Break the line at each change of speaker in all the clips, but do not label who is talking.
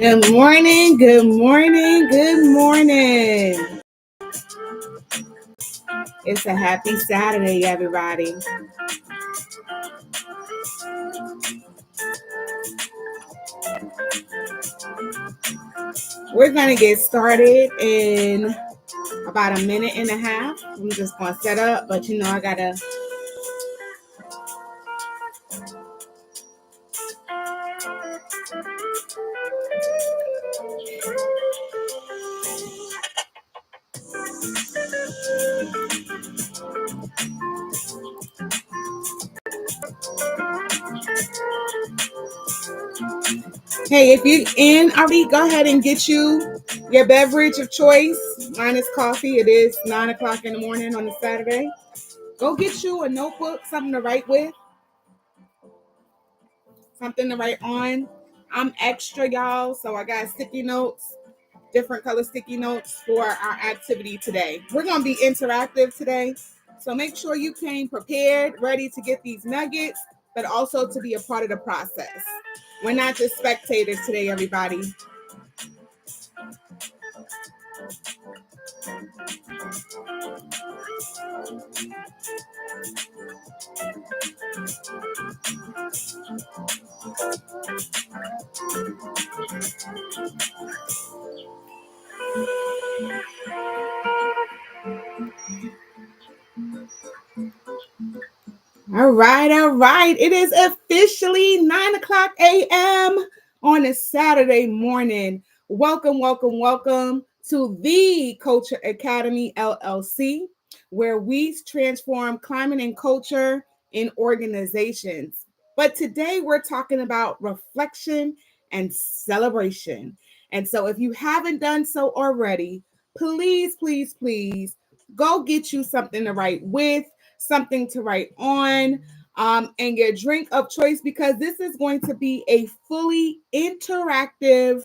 Good morning, good morning, good morning. It's a happy Saturday, everybody. We're going to get started in about a minute and a half. I'm just going to set up, but I got to. Hey, if you're in already, go ahead and get you your beverage of choice. Mine is coffee. It is 9 o'clock in the morning on a Saturday. Go get you a notebook, something to write with, something to write on. I'm extra, y'all, so I got sticky notes, different color sticky notes for our activity today. We're going to be interactive today, so make sure you came prepared, ready to get these nuggets, but also to be a part of the process. We're not just spectators today, everybody. All right. It is officially 9 o'clock a.m. on a Saturday morning. Welcome to the Culture Academy, LLC, where we transform climate and culture in organizations. But today we're talking about reflection and celebration. And so if you haven't done so already, please go get you something to write with, something to write on, and your drink of choice, because this is going to be a fully interactive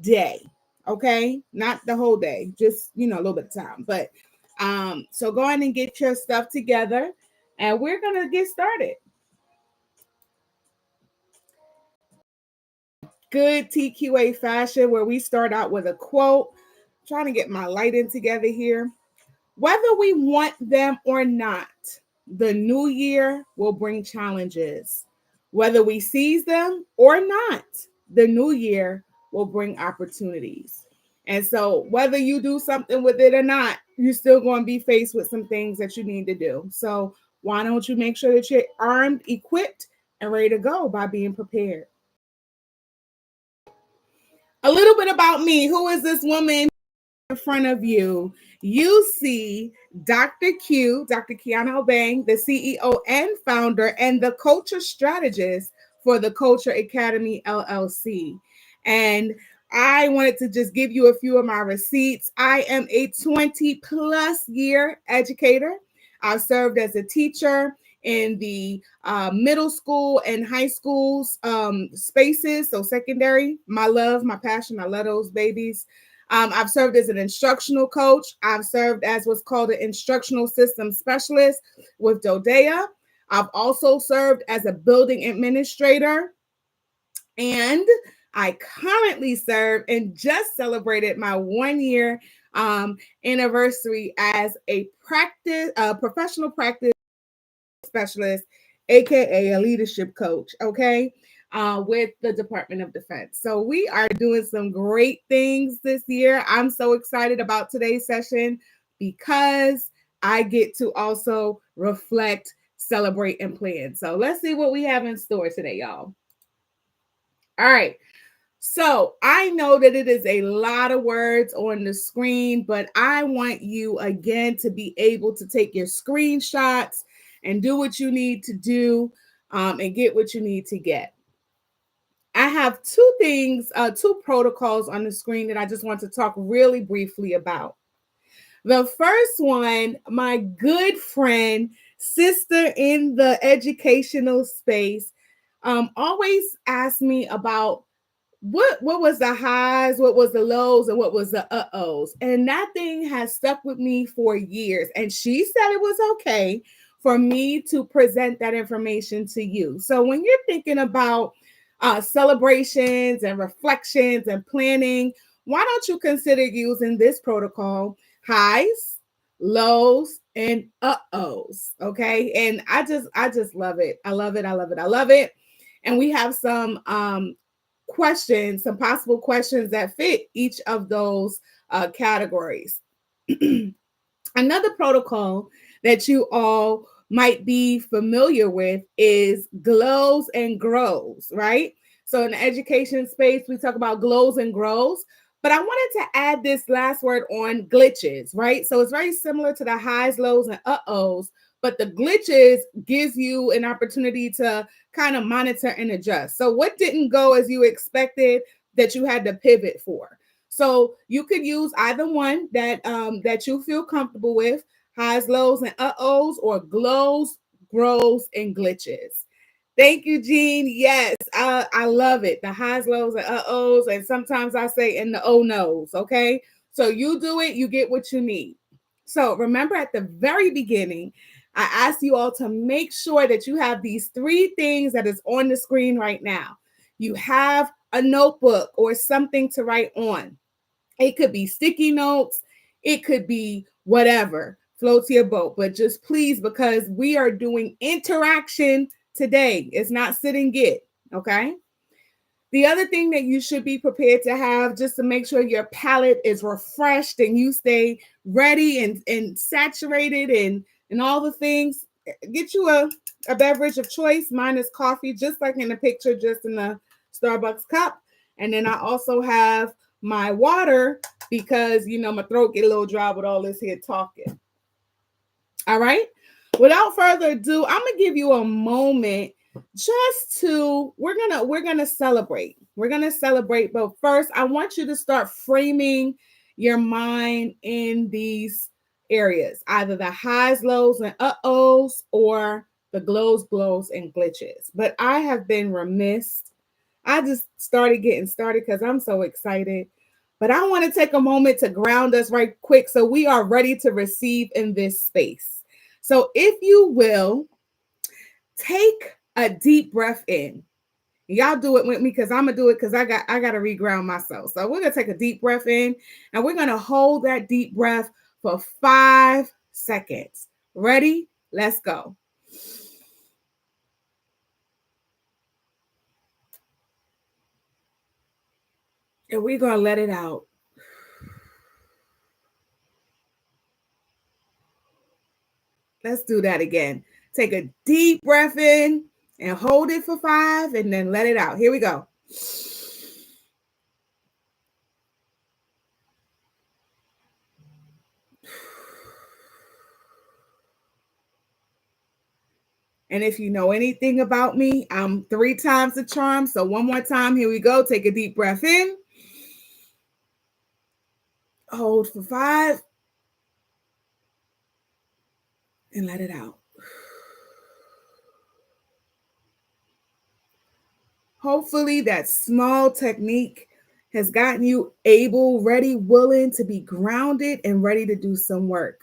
day. Okay, not the whole day, just a little bit of time. But so go ahead and get your stuff together, and we're gonna get started. Good TQA fashion, where we start out with a quote. I'm trying to get my lighting together here. Whether we want them or not, the new year will bring challenges. Whether we seize them or not, the new year will bring opportunities. And so whether you do something with it or not, you're still going to be faced with some things that you need to do. So why don't you make sure that you're armed, equipped, and ready to go by being prepared? A little bit about me. Who is this woman in front of you? You see Dr. Q, Dr. Kiana Obeng, the CEO and founder and the culture strategist for the Culture Academy, LLC. And I wanted to just give you a few of my receipts. I am a 20 plus year educator. I've served as a teacher in the middle school and high schools spaces. So secondary, my love, my passion, I love those babies. I've served as an instructional coach. I've served as what's called an instructional systems specialist with Dodea. I've also served as a building administrator. And I currently serve and just celebrated my 1 year anniversary as a professional practice specialist, aka a leadership coach. Okay. With the Department of Defense. So we are doing some great things this year. I'm so excited about today's session because I get to also reflect, celebrate, and plan. So let's see what we have in store today, y'all. All right. So I know that it is a lot of words on the screen, but I want you again to be able to take your screenshots and do what you need to do and get what you need to get. I have two protocols on the screen that I just want to talk really briefly about. The first one, my good friend, sister in the educational space, always asks me about what was the highs, what was the lows, and what was the uh-ohs. And that thing has stuck with me for years. And she said it was okay for me to present that information to you. So when you're thinking about celebrations and reflections and planning, why don't you consider using this protocol? Highs, lows, and uh-ohs. Okay. And I just love it. I love it. I love it. I love it. And we have some questions, some possible questions that fit each of those categories. Another protocol that you all might be familiar with is glows and grows, right? So in the education space, we talk about glows and grows, but I wanted to add this last word on glitches, right? So it's very similar to the highs, lows, and uh-ohs, but the glitches gives you an opportunity to kind of monitor and adjust. So what didn't go as you expected that you had to pivot for? So you could use either one that you feel comfortable with, highs, lows, and uh-ohs, or glows, grows, and glitches. Thank you, Jean. Yes, I love it. The highs, lows, and uh-ohs. And sometimes I say in the oh no's. Okay. So you do it, you get what you need. So remember at the very beginning, I asked you all to make sure that you have these three things that is on the screen right now. You have a notebook or something to write on. It could be sticky notes, it could be whatever floats your boat, but just please, because we are doing interaction today. It's not sit and get, okay? The other thing that you should be prepared to have just to make sure your palate is refreshed and you stay ready and saturated and all the things. Get you a beverage of choice. Mine is coffee, just like in the picture, just in the Starbucks cup. And then I also have my water because my throat get a little dry with all this here talking. All right. Without further ado, I'm gonna give you a moment just to we're gonna celebrate. We're gonna celebrate, but first I want you to start framing your mind in these areas, either the highs, lows, and uh-ohs, or the glows, blows, and glitches. But I have been remiss. I just started getting started because I'm so excited. But I want to take a moment to ground us right quick so we are ready to receive in this space. So, if you will, take a deep breath in. Y'all do it with me because I'm gonna do it because I gotta reground myself. So we're gonna take a deep breath in and we're gonna hold that deep breath for 5 seconds. Ready? Let's go. And we're gonna let it out. Let's do that again. Take a deep breath in and hold it for 5 and then let it out. Here we go. And if you know anything about me, I'm 3 times the charm. So one more time, here we go. Take a deep breath in, hold for 5, and let it out. Hopefully, that small technique has gotten you able, ready, willing to be grounded and ready to do some work.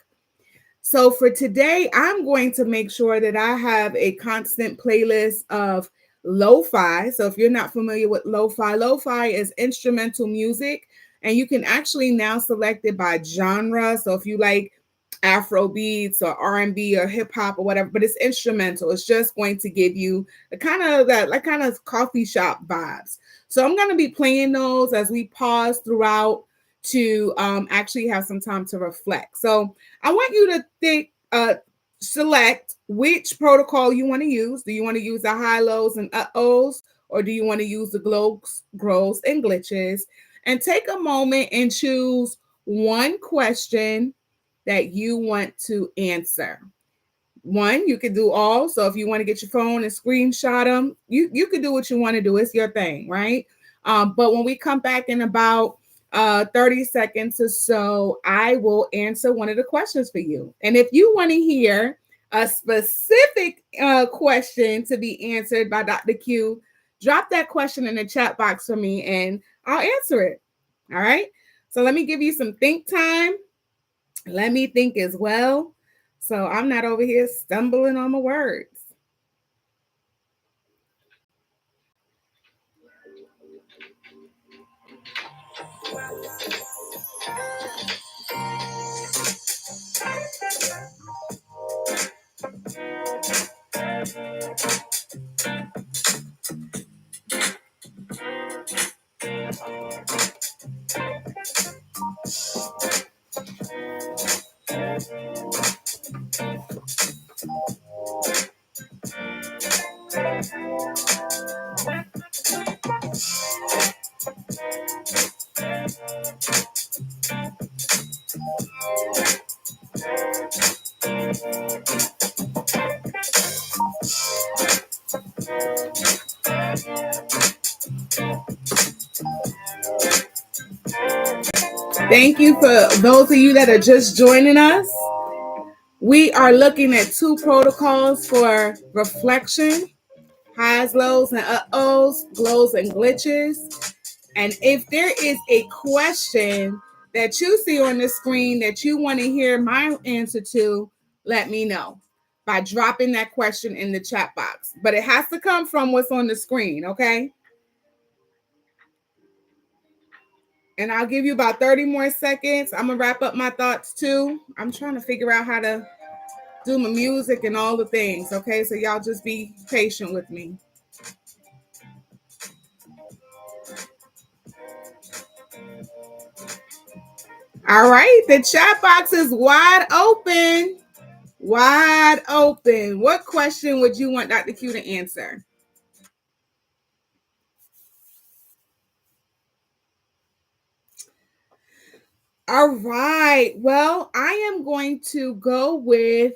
So for today, I'm going to make sure that I have a constant playlist of lo-fi. So if you're not familiar with lo-fi, lo-fi is instrumental music, and you can actually now select it by genre. So if you like Afro beats or R&B or hip hop or whatever, but it's instrumental. It's just going to give you the kind of that like kind of coffee shop vibes. So I'm going to be playing those as we pause throughout to actually have some time to reflect. So I want you to select which protocol you want to use. Do you want to use the high lows and uh-ohs, or do you want to use the glows, grows, and glitches? And take a moment and choose one question that you want to answer. One, you could do all. So if you want to get your phone and screenshot them, you could do what you want to do. It's your thing, right? But when we come back in about 30 seconds or so, I will answer one of the questions for you. And if you want to hear a specific question to be answered by Dr. Q, drop that question in the chat box for me and I'll answer it. All right. So let me give you some think time. Let me think as well. So I'm not over here stumbling on my words. Thank you for those of you that are just joining us. We are looking at 2 protocols for reflection: highs, lows, and uh-ohs, glows, and glitches. And if there is a question that you see on the screen that you want to hear my answer to, let me know by dropping that question in the chat box. But it has to come from what's on the screen, okay? And I'll give you about 30 more seconds. I'm going to wrap up my thoughts too. I'm trying to figure out how to do my music and all the things, okay? So y'all just be patient with me. All right, the chat box is wide open. Wide open. What question would you want Dr. Q to answer? All right. Well, I am going to go with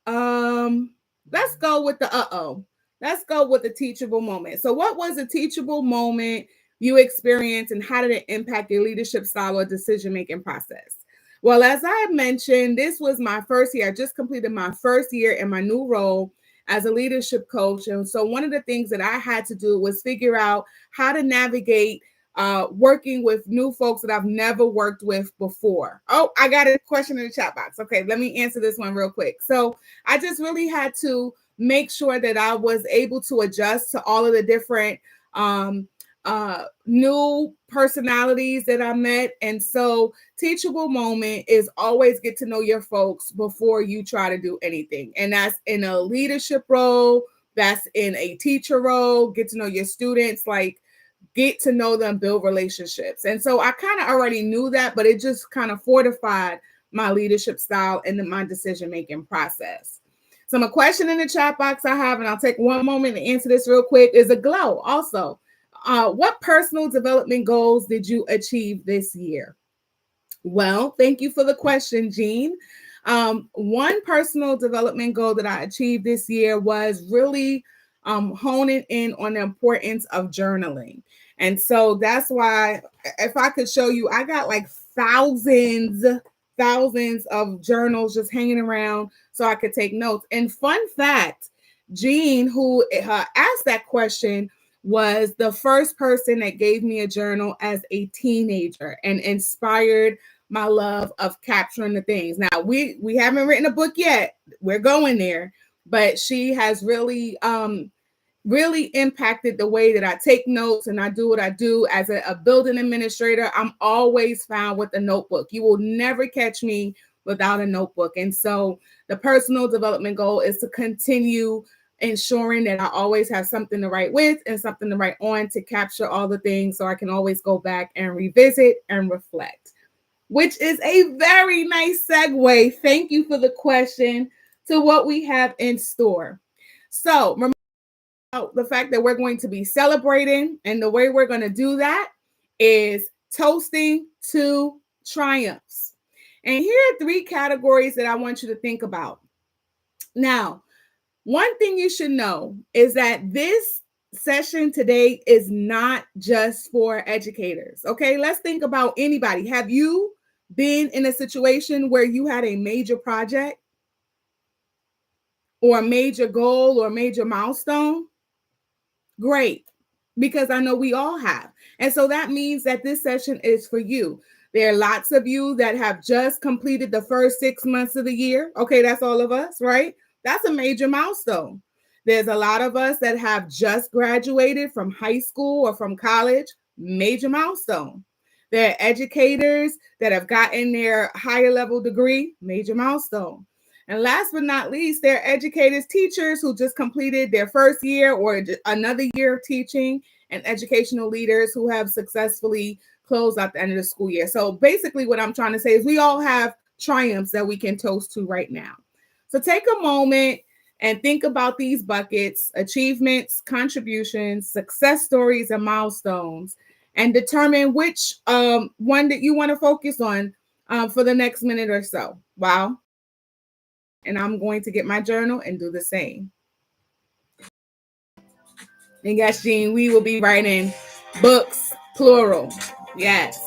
let's go with the uh-oh. Let's go with the teachable moment. So what was a teachable moment you experienced and how did it impact your leadership style or decision-making process? Well, as I mentioned, this was my first year. I just completed my first year in my new role as a leadership coach. And so one of the things that I had to do was figure out how to navigate working with new folks that I've never worked with before. Oh, I got a question in the chat box. Okay, let me answer this one real quick. So I just really had to make sure that I was able to adjust to all of the different new personalities that I met. And so teachable moment is always get to know your folks before you try to do anything. And that's in a leadership role, that's in a teacher role, get to know your students, like get to know them, build relationships. And so I kind of already knew that, but it just kind of fortified my leadership style and my decision-making process. So my question in the chat box I have, and I'll take one moment to answer this real quick, is a glow also. What personal development goals did you achieve this year? Well, thank you for the question, Jean. One personal development goal that I achieved this year was really honing in on the importance of journaling. And so that's why, if I could show you, I got like thousands of journals just hanging around so I could take notes. And fun fact, Jean, who asked that question, was the first person that gave me a journal as a teenager and inspired my love of capturing the things. Now, we haven't written a book yet. We're going there, but she has really really impacted the way that I take notes and I do what I do as a building administrator. I'm always found with a notebook. You will never catch me without a notebook. And so the personal development goal is to continue ensuring that I always have something to write with and something to write on to capture all the things so I can always go back and revisit and reflect, which is a very nice segue. Thank you for the question to what we have in store. So remember the fact that we're going to be celebrating, and the way we're going to do that is toasting to triumphs. And here are 3 categories that I want you to think about. Now, one thing you should know is that this session today is not just for educators. Okay, let's think about anybody. Have you been in a situation where you had a major project or a major goal or a major milestone? Great, because I know we all have. And so that means that this session is for you. There are lots of you that have just completed the first 6 months of the year. Okay, that's all of us, right? That's a major milestone. There's a lot of us that have just graduated from high school or from college, major milestone. There are educators that have gotten their higher level degree, major milestone. And last but not least, there are educators, teachers who just completed their first year or another year of teaching, and educational leaders who have successfully closed out the end of the school year. So basically what I'm trying to say is we all have triumphs that we can toast to right now. So take a moment and think about these buckets: achievements, contributions, success stories, and milestones, and determine which one that you want to focus on for the next minute or so. Wow. And I'm going to get my journal and do the same. And yes, Jean, we will be writing books, plural. Yes.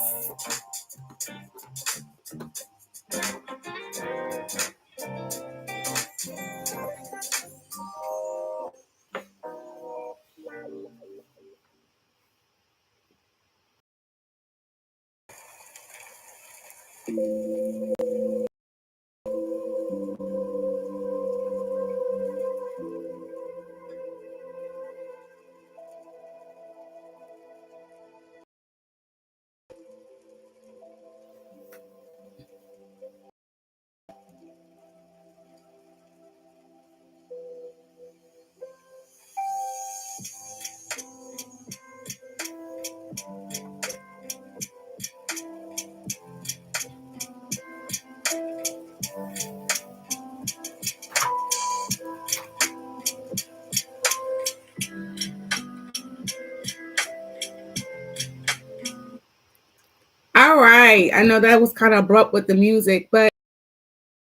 All right. I know that was kind of abrupt with the music, but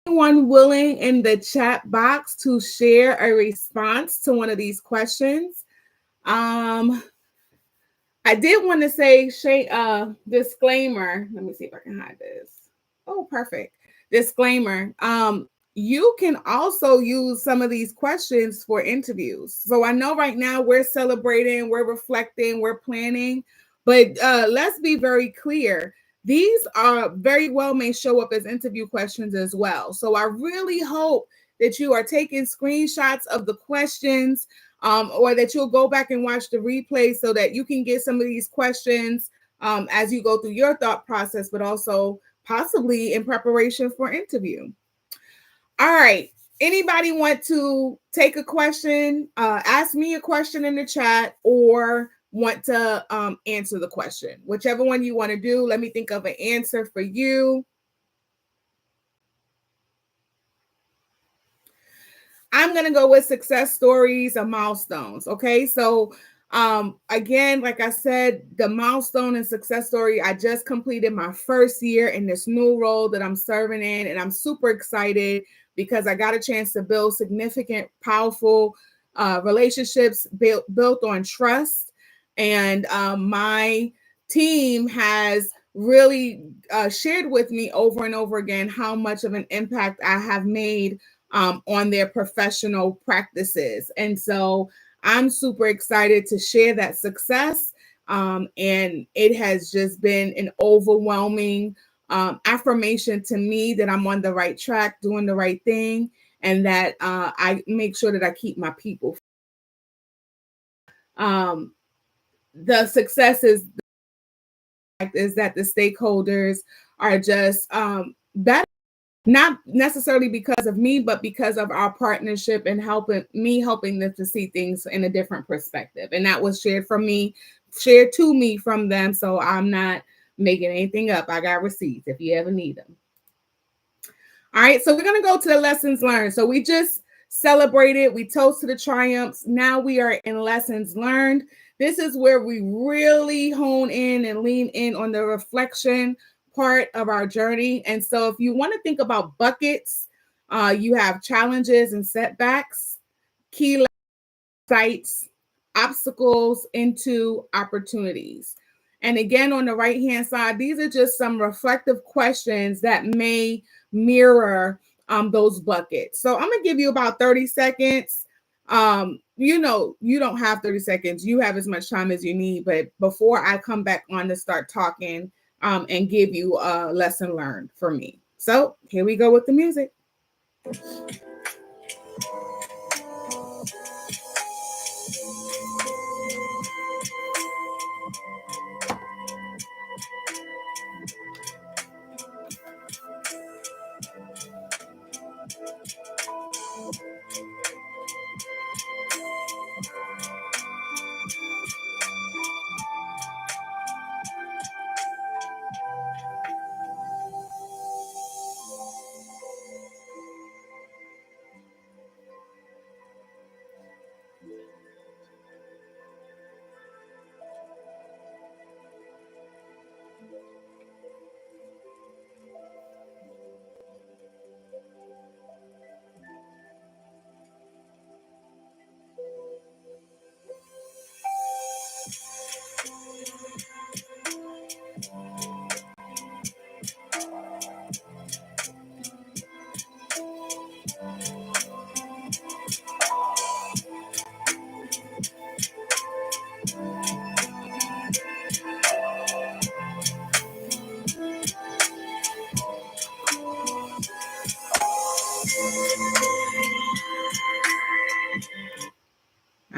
anyone willing in the chat box to share a response to one of these questions? I did want to say, disclaimer. Let me see if I can hide this. Oh, perfect. Disclaimer. You can also use some of these questions for interviews. So I know right now we're celebrating, we're reflecting, we're planning, but let's be very clear. These are very well may show up as interview questions as well. So I really hope that you are taking screenshots of the questions, or that you'll go back and watch the replay so that you can get some of these questions as you go through your thought process, but also possibly in preparation for interview. All right. Anybody want to take a question, ask me a question in the chat, or want to answer the question? Whichever one you want to do. Let me think of an answer for you. I'm going to go with success stories and milestones. Okay. So, again, like I said, the milestone and success story, I just completed my first year in this new role that I'm serving in, and I'm super excited because I got a chance to build significant, powerful relationships built on trust. And my team has really shared with me over and over again how much of an impact I have made on their professional practices. And so I'm super excited to share that success. And it has just been an overwhelming affirmation to me that I'm on the right track, doing the right thing, and that I make sure that I keep my people. The success is that the stakeholders are just better, not necessarily because of me, but because of our partnership and helping them to see things in a different perspective. And that was shared to me from them. So I'm not making anything up. I got receipts if you ever need them. All right, so we're going to go to the lessons learned. So we just celebrated, we toasted the triumphs. Now we are in lessons learned. This is where we really hone in and lean in on the reflection part of our journey. And so if you want to think about buckets, you have challenges and setbacks, key sites, obstacles into opportunities. And again, on the right hand side, these are just some reflective questions that may mirror those buckets. So I'm going to give you about 30 seconds. You don't have 30 seconds. You have as much time as you need. But before I come back on to start talking and give you a lesson learned for me. So here we go with the music.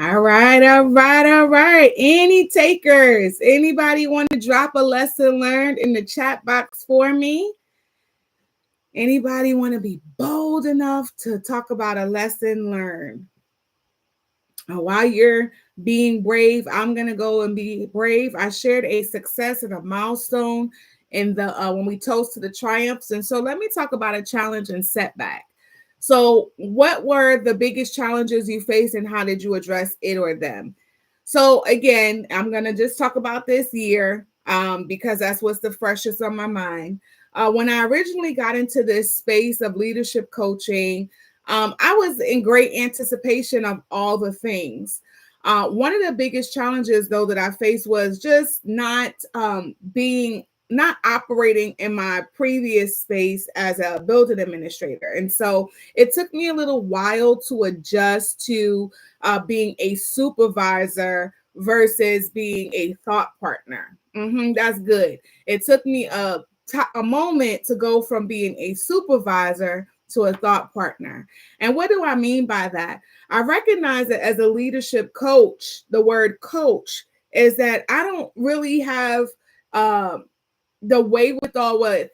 All right, all right, all right. Any takers? Anybody want to drop a lesson learned in the chat box for me? Anybody want to be bold enough to talk about a lesson learned? While you're being brave, I'm gonna go and be brave. I shared a success and a milestone in the when we toast to the triumphs, and so let me talk about a challenge and setback. So, what were the biggest challenges you faced, and how did you address it or them? So, again, I'm gonna just talk about this year because that's what's the freshest on my mind. When I originally got into this space of leadership coaching, I was in great anticipation of all the things. One of the biggest challenges, though, that I faced was just not operating in my previous space as a building administrator. And so it took me a little while to adjust to being a supervisor versus being a thought partner. That's good. It took me a moment to go from being a supervisor to a thought partner. And what do I mean by that? I recognize that as a leadership coach, the word coach is that I don't really have the wherewithal with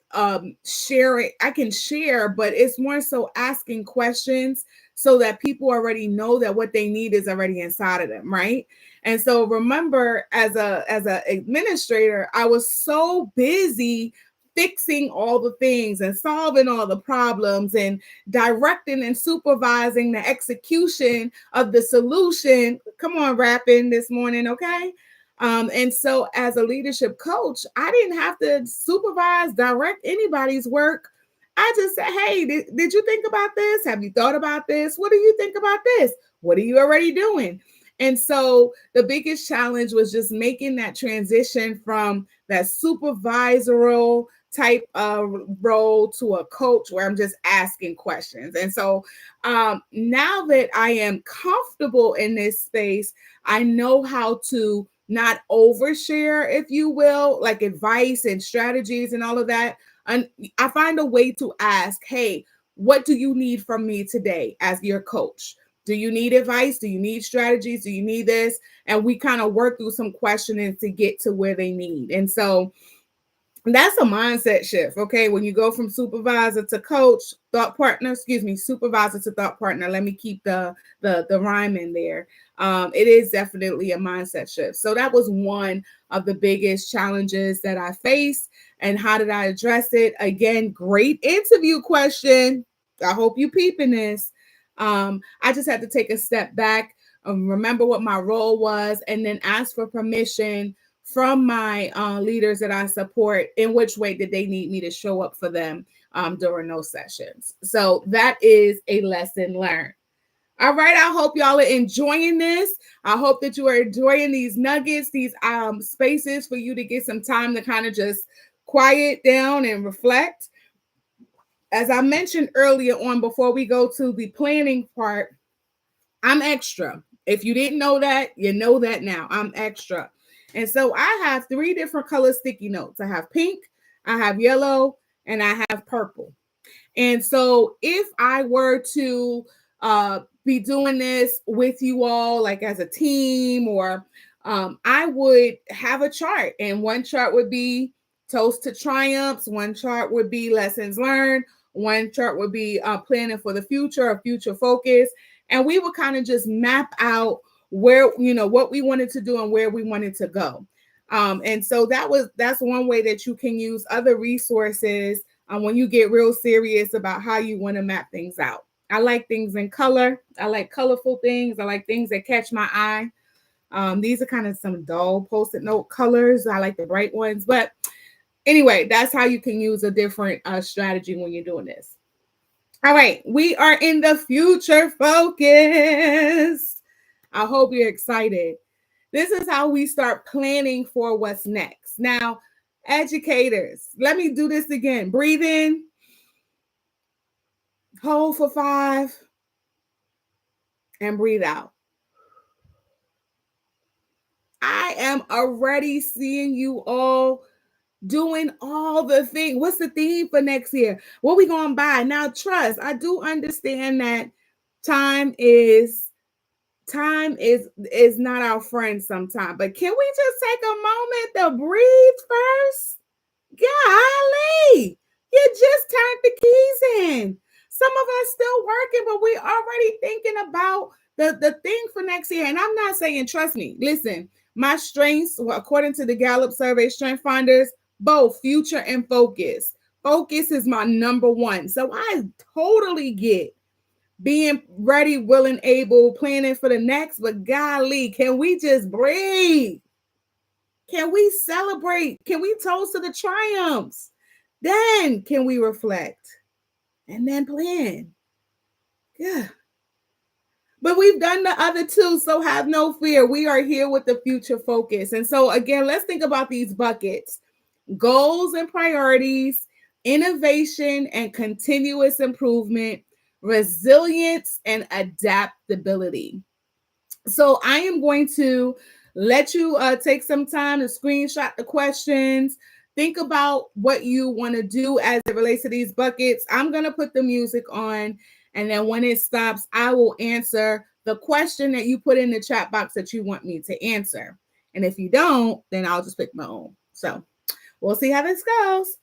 sharing. I can share, but it's more so asking questions so that people already know that what they need is already inside of them, right? And so remember, as a administrator, I was so busy fixing all the things and solving all the problems and directing and supervising the execution of the solution. Come on, rapping this morning, okay? And so, as a leadership coach, I didn't have to supervise, direct anybody's work. I just said, hey, did you think about this? Have you thought about this? What do you think about this? What are you already doing? And so, the biggest challenge was just making that transition from that supervisorial type of role to a coach where I'm just asking questions. And so, now that I am comfortable in this space, I know how to not overshare, if you will, like advice and strategies and all of that. And I find a way to ask, hey, what do you need from me today as your coach? Do you need advice? Do you need strategies? Do you need this? And we kind of work through some questioning to get to where they need. And so that's a mindset shift. Okay. When you go from supervisor to coach, thought partner, supervisor to thought partner. Let me keep the rhyme in there. It is definitely a mindset shift. So that was one of the biggest challenges that I faced. And how did I address it? Again, great interview question. I hope you peeping this. I just had to take a step back, remember what my role was, and then ask for permission from my leaders that I support, in which way did they need me to show up for them during those sessions. So that is a lesson learned. All right, I hope y'all are enjoying this. I hope that you are enjoying these nuggets, these spaces for you to get some time to kind of just quiet down and reflect. As I mentioned earlier on, before we go to the planning part, I'm extra. If you didn't know that, you know that now. I'm extra. And so I have 3 different color sticky notes. I have pink, I have yellow, and I have purple. And so if I were to be doing this with you all, like as a team, or I would have a chart, and one chart would be toast to triumphs, one chart would be lessons learned, one chart would be planning for the future or future focus. And we would kind of just map out where, what we wanted to do and where we wanted to go. And so that's one way that you can use other resources when you get real serious about how you want to map things out. I like things in color. I like colorful things. I like things that catch my eye. These are kind of some dull post-it note colors. I like the bright ones. But anyway, that's how you can use a different strategy when you're doing this. All right, we are in the future focus. I hope you're excited. This is how we start planning for what's next. Now, educators, let me do this again. Breathe in, hold for 5, and breathe out. I am already seeing you all doing all the things. What's the theme for next year? What we going to buy? Now, trust, I do understand that time is time is not our friend sometimes. But can we just take a moment to breathe first? Golly, you just turned the keys in. Some of us still working, but we already thinking about the thing for next year. And I'm not saying, trust me, listen, my strengths, well, according to the Gallup survey, Strength Finders, both future and focus. Focus is my number one. So I totally get being ready, willing, able, planning for the next, but golly, can we just breathe? Can we celebrate? Can we toast to the triumphs? Then can we reflect and then plan? Yeah. But we've done the other two, so have no fear. We are here with the future focus. And so, again, let's think about these buckets: goals and priorities, innovation and continuous improvement, resilience and adaptability. So I am going to let you take some time to screenshot the questions. Think about what you want to do as it relates to these buckets. I'm going to put the music on, and then when it stops, I will answer the question that you put in the chat box that you want me to answer. And if you don't, then I'll just pick my own. So we'll see how this goes.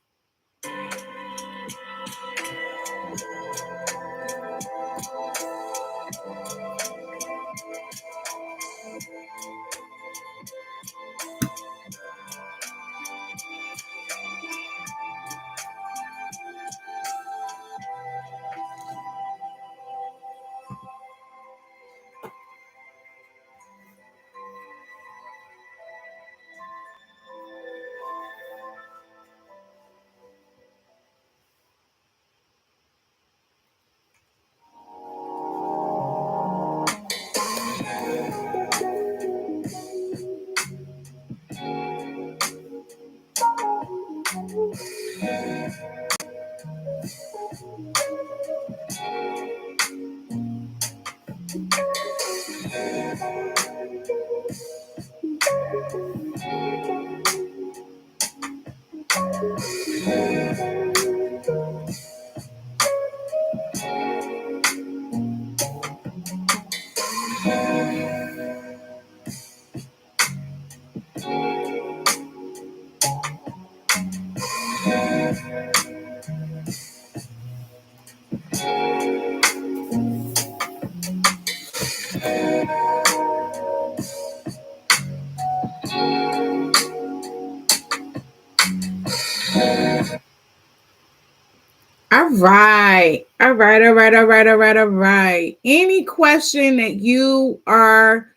All right. All right. All right. All right. All right. All right. Any question that you are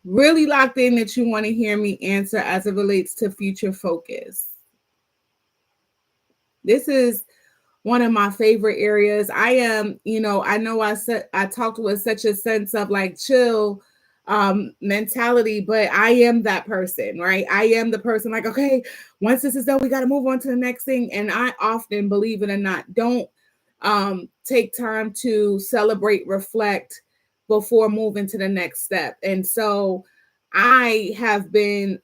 really locked in that you want to hear me answer as it relates to future focus? This is one of my favorite areas. I am, I know I said I talked with such a sense of like chill mentality, but I am that person, right? I am the person like, okay, once this is done, we got to move on to the next thing. And I often, believe it or not, don't take time to celebrate, reflect before moving to the next step. And so I have been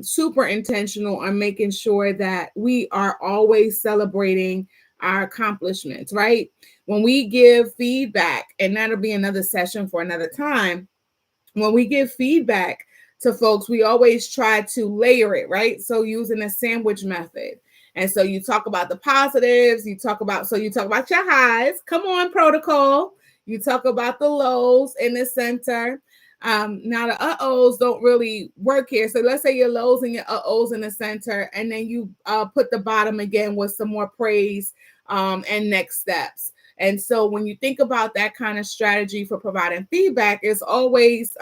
super intentional on making sure that we are always celebrating our accomplishments, right? When we give feedback, and that'll be another session for another time, when we give feedback to folks, we always try to layer it, right? So using a sandwich method. And so you talk about the positives, you talk about your highs. Come on, protocol. You talk about the lows in the center. Now the uh-ohs don't really work here. So let's say your lows and your uh-ohs in the center, and then you put the bottom again with some more praise and next steps. And so when you think about that kind of strategy for providing feedback, it's always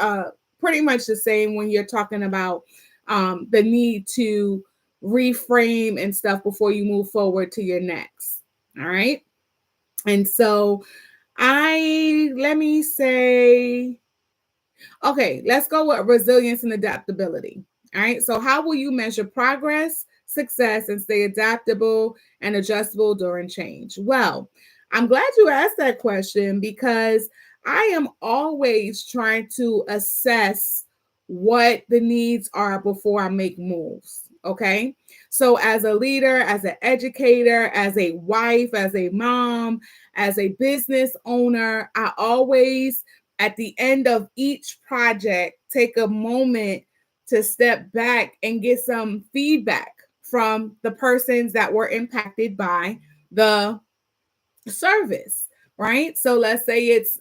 pretty much the same when you're talking about the need to reframe and stuff before you move forward to your next. All right. And so let me say, okay, let's go with resilience and adaptability. All right. So how will you measure progress, success, and stay adaptable and adjustable during change? Well, I'm glad you asked that question because I am always trying to assess what the needs are before I make moves. Okay. So, as a leader, as an educator, as a wife, as a mom, as a business owner, I always at the end of each project, take a moment to step back and get some feedback from the persons that were impacted by the service, right? So let's say it's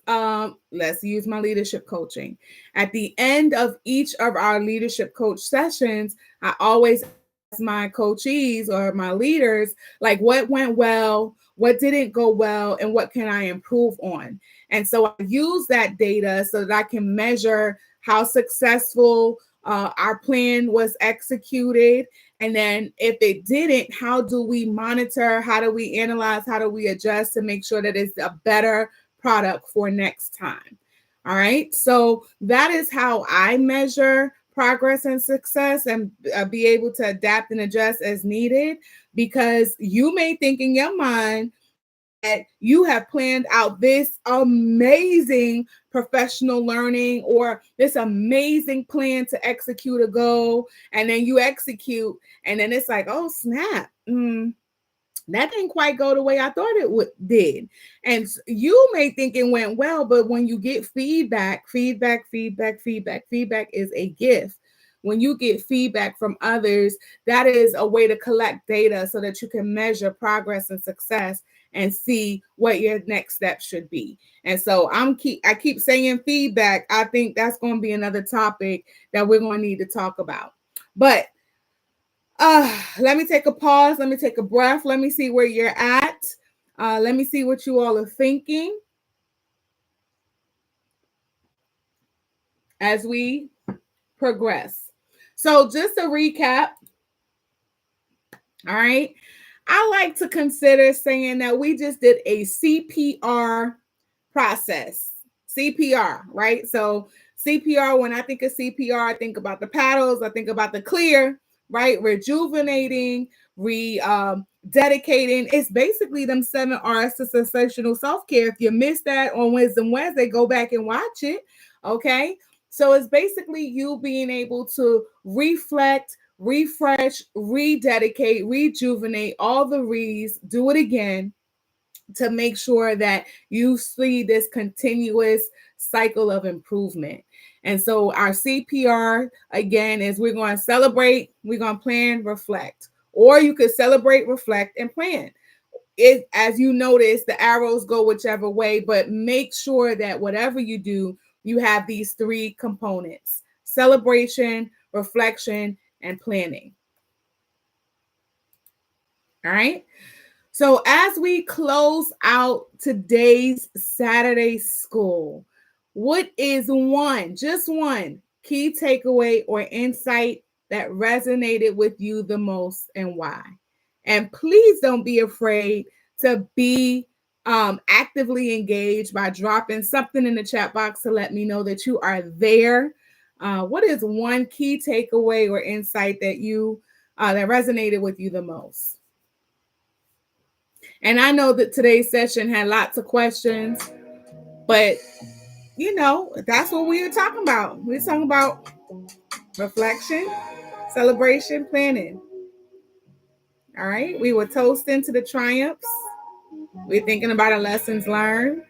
let's use my leadership coaching. At the end of each of our leadership coach sessions, I always ask my coachees or my leaders, like, what went well, what didn't go well, and what can I improve on? And so I use that data so that I can measure how successful our plan was executed. And then if it didn't, how do we monitor? How do we analyze? How do we adjust to make sure that it's a better product for next time? All right. So that is how I measure progress and success, and be able to adapt and adjust as needed, because you may think in your mind that you have planned out this amazing professional learning or this amazing plan to execute a goal, and then you execute, and then it's like, oh snap, that didn't quite go the way I thought it did. And you may think it went well, but when you get feedback is a gift. When you get feedback from others, that is a way to collect data so that you can measure progress and success and see what your next step should be. And so I keep saying feedback. I think that's going to be another topic that we're going to need to talk about. But let me take a pause. Let me take a breath. Let me see where you're at. Let me see what you all are thinking as we progress. So just to recap, all right, I like to consider saying that we just did a CPR process. CPR, right? So CPR, when I think of CPR, I think about the paddles, I think about the clear, right? Rejuvenating, dedicating. It's basically them 7 R's to sensational self-care. If you missed that on Wisdom Wednesday, go back and watch it. Okay. So it's basically you being able to reflect, refresh, rededicate, rejuvenate, all the re's, do it again, to make sure that you see this continuous cycle of improvement. And so our CPR, again, is we're going to celebrate, we're going to plan, reflect. Or you could celebrate, reflect, and plan. It, as you notice, the arrows go whichever way, but make sure that whatever you do, you have these 3 components: celebration, reflection, and planning. All right. So as we close out today's Saturday school, what is just one key takeaway or insight that resonated with you the most, and why? And please don't be afraid to be actively engaged by dropping something in the chat box to let me know that you are there. What is one key takeaway or insight that that resonated with you the most? And I know that today's session had lots of questions, but that's what we were talking about. We're talking about reflection, celebration, planning. All right. We were toasting to the triumphs. We're thinking about our lessons learned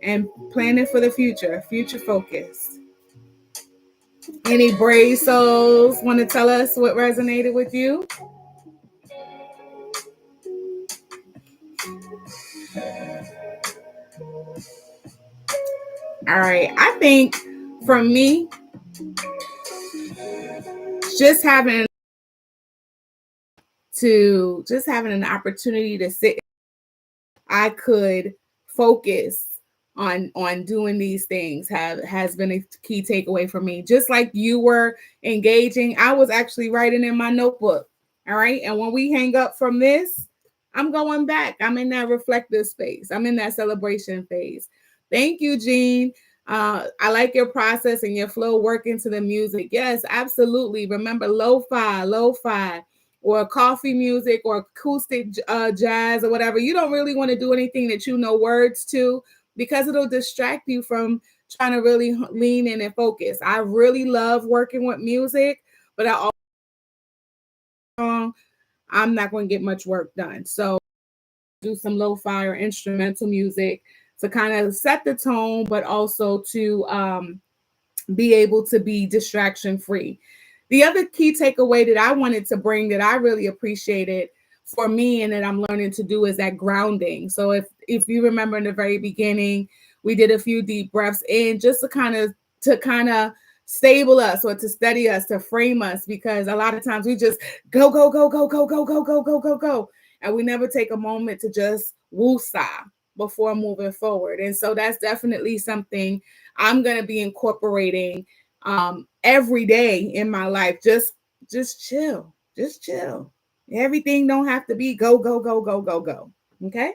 and planning for the future focused. Any brave souls want to tell us what resonated with you? All right. I think for me, just having an opportunity to sit, I could focus on doing these things has been a key takeaway for me. Just like you were engaging, I was actually writing in my notebook. All right. And when we hang up from this, I'm going back. I'm in that reflective space. I'm in that celebration phase. Thank you, Jean. I like your process and your flow working to the music. Yes, absolutely. Remember lo-fi, or coffee music or acoustic jazz or whatever. You don't really want to do anything that you know words to, because it'll distract you from trying to really lean in and focus. I really love working with music, but I'm not going to get much work done. So do some lo-fi or instrumental music to kind of set the tone, but also to be able to be distraction free. The other key takeaway that I wanted to bring that I really appreciated for me and that I'm learning to do is that grounding. So if you remember in the very beginning, we did a few deep breaths in just to kind of stable us or to steady us, to frame us, because a lot of times we just go, go, go, go, go, go, go, go, go, go, go. And we never take a moment to just woosah before moving forward. And so that's definitely something I'm going to be incorporating every day in my life. Just chill. Just chill. Everything don't have to be go, go, go, go, go, go. Okay.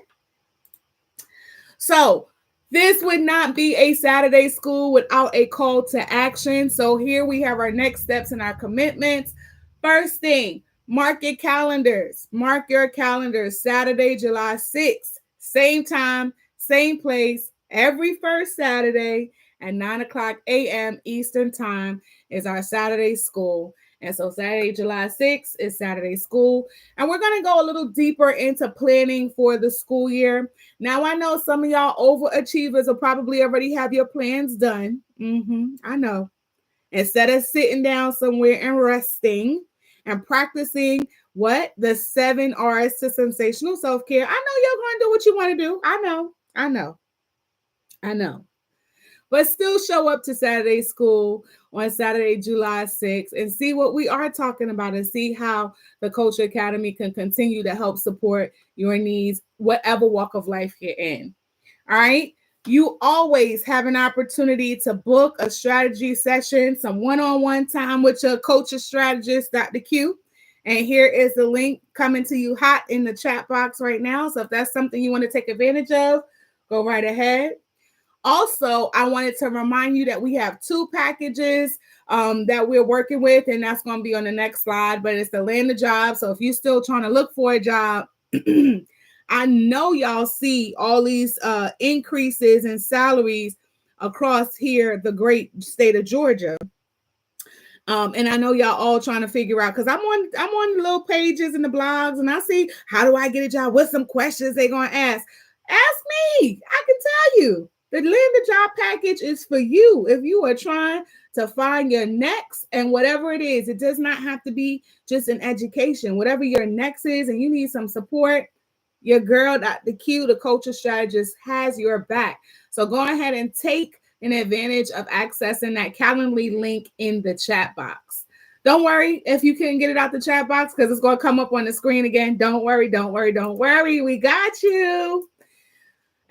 So this would not be a Saturday school without a call to action. So here we have our next steps and our commitments. First thing, mark your calendars. Mark your calendars. Saturday, July 6th. Same time, same place, every first Saturday at 9:00 a.m. Eastern Time is our Saturday school. And so Saturday, July 6th is Saturday school. And we're going to go a little deeper into planning for the school year. Now, I know some of y'all overachievers will probably already have your plans done. I know. Instead of sitting down somewhere and resting and practicing the 7 R's to sensational self-care. I know you're going to do what you want to do. I know. But still show up to Saturday school on Saturday, July 6th, and see what we are talking about and see how the Culture Academy can continue to help support your needs, whatever walk of life you're in. All right. You always have an opportunity to book a strategy session, some one-on-one time with your culture strategist, Dr. Q. And here is the link coming to you hot in the chat box right now. So if that's something you want to take advantage of, go right ahead. Also, I wanted to remind you that we have 2 packages that we're working with, and that's going to be on the next slide, but it's to land a job. So if you're still trying to look for a job, I know y'all see all these increases in salaries across here, the great state of Georgia. And I know y'all all trying to figure out, because I'm on the little pages and the blogs, and I see, how do I get a job? What's some questions they're going to ask? Ask me. I can tell you. The Land a Job package is for you if you are trying to find your next, and whatever it is. It does not have to be just an education. Whatever your next is and you need some support, your girl, Dr. Q, the culture strategist, has your back. So go ahead and take an advantage of accessing that Calendly link in the chat box. Don't worry if you couldn't get it out the chat box, because it's going to come up on the screen again. Don't worry. We got you.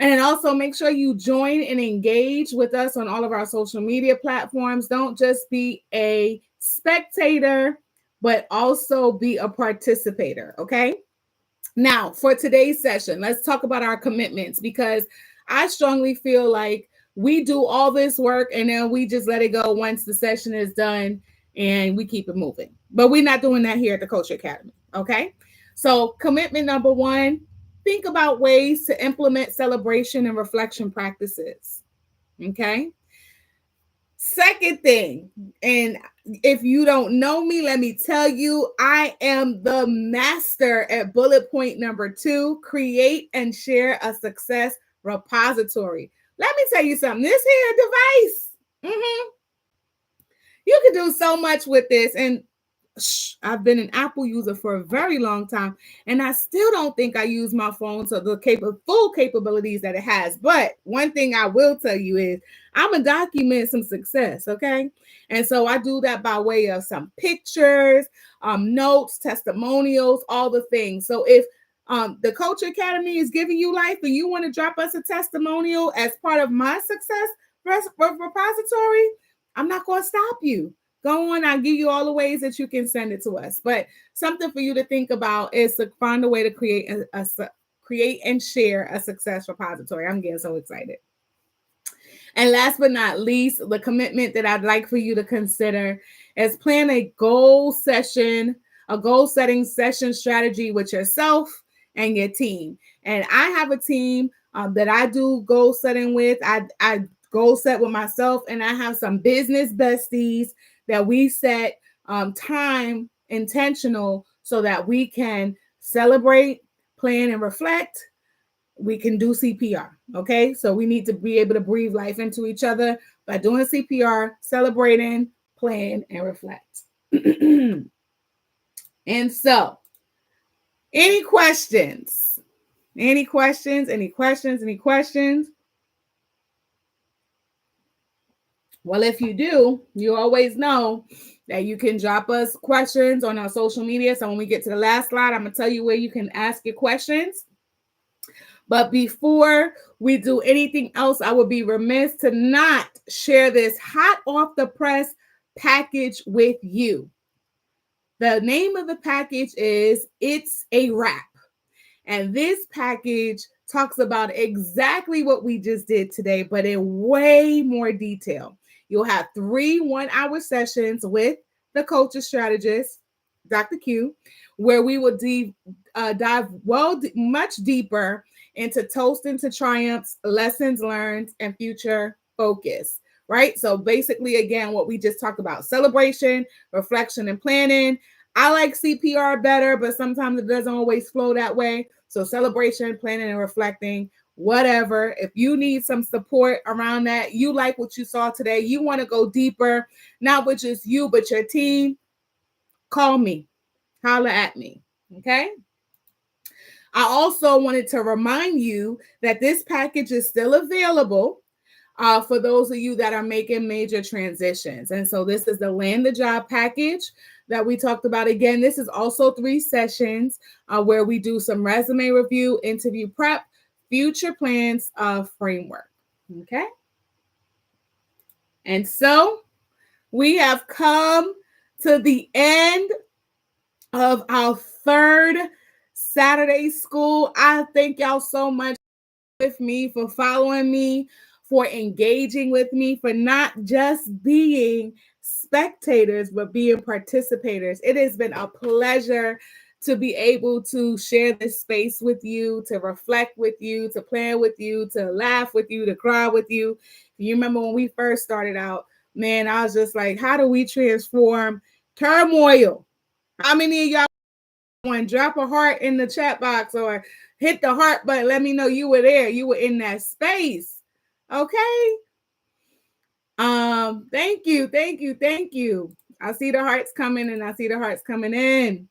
And then also make sure you join and engage with us on all of our social media platforms. Don't just be a spectator, but also be a participator, okay? Now, for today's session, let's talk about our commitments, because I strongly feel like we do all this work and then we just let it go once the session is done and we keep it moving. But we're not doing that here at the Culture Academy, okay? So commitment number 1, think about ways to implement celebration and reflection practices, okay? Second thing, and if you don't know me, let me tell you, I am the master at bullet point number 2, create and share a success repository. Let me tell you something, this here device, you can do so much with this. And I've been an Apple user for a very long time, and I still don't think I use my phone to the full capabilities that it has. But one thing I will tell you is I'm going to document some success, okay? And so I do that by way of some pictures, notes, testimonials, all the things. So if the Culture Academy is giving you life and you want to drop us a testimonial as part of my success repository, I'm not going to stop you. Go on, I'll give you all the ways that you can send it to us. But something for you to think about is to find a way to create and share a success repository. I'm getting so excited. And last but not least, the commitment that I'd like for you to consider is plan a goal setting session strategy with yourself and your team. And I have a team that I do goal setting with. I goal set with myself, and I have some business besties that we set time intentional so that we can celebrate, plan, and reflect, we can do CPR. Okay. So we need to be able to breathe life into each other by doing CPR, celebrating, plan, and reflect. And so, any questions? Any questions? Any questions? Any questions? Well, if you do, you always know that you can drop us questions on our social media. So when we get to the last slide, I'm going to tell you where you can ask your questions. But before we do anything else, I would be remiss to not share this hot off the press package with you. The name of the package is It's a Wrap. And this package talks about exactly what we just did today, but in way more detail. You'll have 3 one-hour sessions with the culture strategist, Dr. Q, where we will dive much deeper into Toasting to Triumphs, lessons learned, and future focus. Right? So basically, again, what we just talked about: celebration, reflection, and planning. I like CPR better, but sometimes it doesn't always flow that way. So celebration, planning, and reflecting, whatever. If you need some support around that, you like what you saw today, you want to go deeper, not with just you, but your team, call me, holla at me. Okay. I also wanted to remind you that this package is still available for those of you that are making major transitions. And so this is the Land the Job package that we talked about. Again, this is also 3 sessions where we do some resume review, interview prep, future plans, framework. Okay. And so we have come to the end of our 3rd Saturday school. I thank y'all so much with me, for following me, for engaging with me, for not just being spectators, but being participators. It has been a pleasure to be able to share this space with you, to reflect with you, to plan with you, to laugh with you, to cry with you. You remember when we first started out, man, I was just like, how do we transform turmoil? How many of y'all want to drop a heart in the chat box or hit the heart button? Let me know you were there. You were in that space. Okay. Thank you. I see the hearts coming and I see the hearts coming in.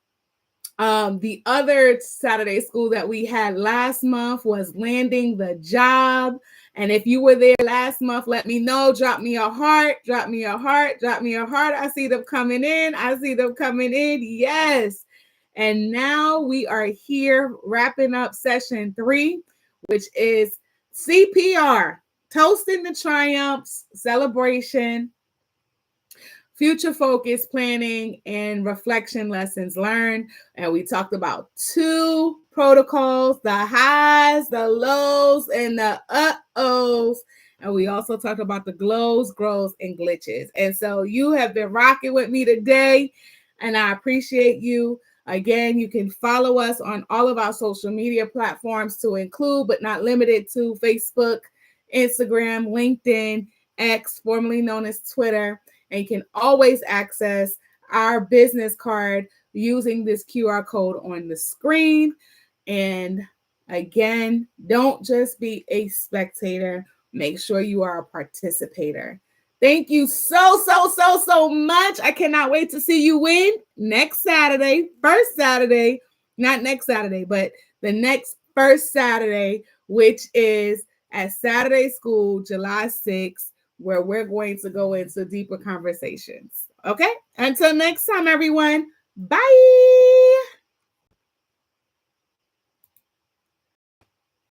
The other Saturday school that we had last month was Landing the Job. And if you were there last month, let me know. Drop me a heart. I see them coming in. Yes. And now we are here wrapping up session 3, which is CPR, Toasting the Triumphs, celebration, future focus, planning, and reflection, lessons learned. And we talked about 2 protocols: the highs, the lows, and the uh-ohs. And we also talked about the glows, grows, and glitches. And so you have been rocking with me today, and I appreciate you. Again, you can follow us on all of our social media platforms, to include but not limited to Facebook, Instagram, LinkedIn, X, formerly known as Twitter. And you can always access our business card using this QR code on the screen. And again, don't just be a spectator. Make sure you are a participator. Thank you so much. I cannot wait to see you win next Saturday, first Saturday, not next Saturday, but the next first Saturday, which is at Saturday School, July 6th, where we're going to go into deeper conversations. Okay? Until next time, everyone. Bye.